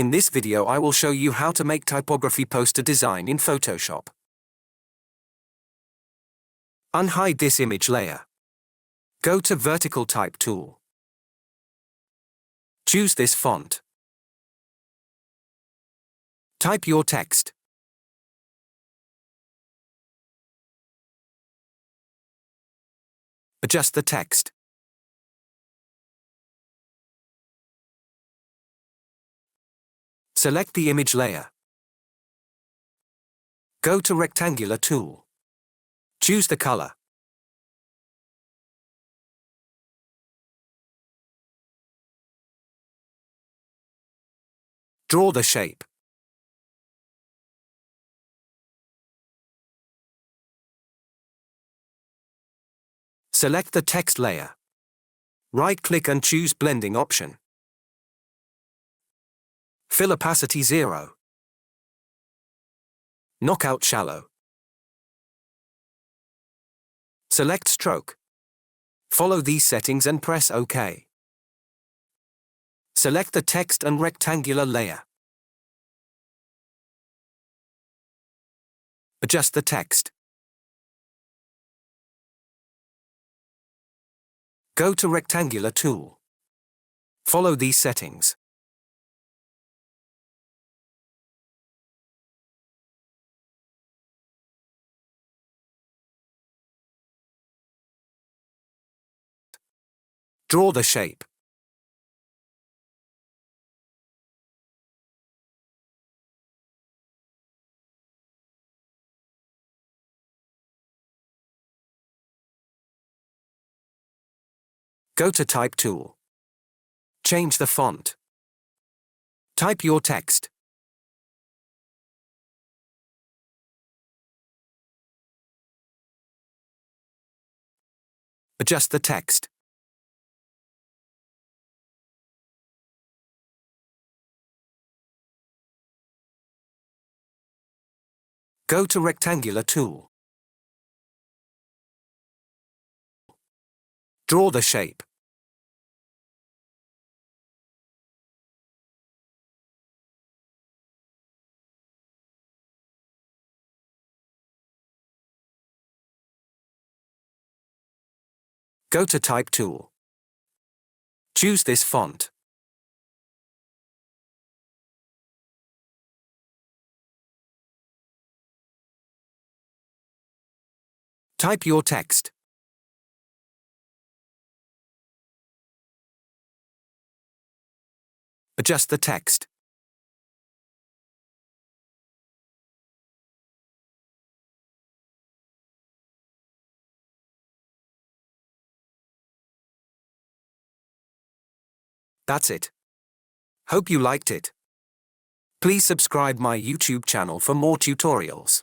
In this video I will show you how to make typography poster design in Photoshop. Unhide this image layer. Go to Vertical Type tool. Choose this font. Type your text. Adjust the text. Select the image layer. Go to Rectangular tool. Choose the color. Draw the shape. Select the text layer. Right-click and choose Blending option. Fill opacity 0. Knockout shallow. Select stroke. Follow these settings and press OK. Select the text and rectangular layer. Adjust the text. Go to Rectangular tool. Follow these settings. Draw the shape. Go to Type tool. Change the font. Type your text. Adjust the text. Go to Rectangular tool. Draw the shape. Go to Type tool. Choose this font. Type your text. Adjust the text. That's it. Hope you liked it. Please subscribe my YouTube channel for more tutorials.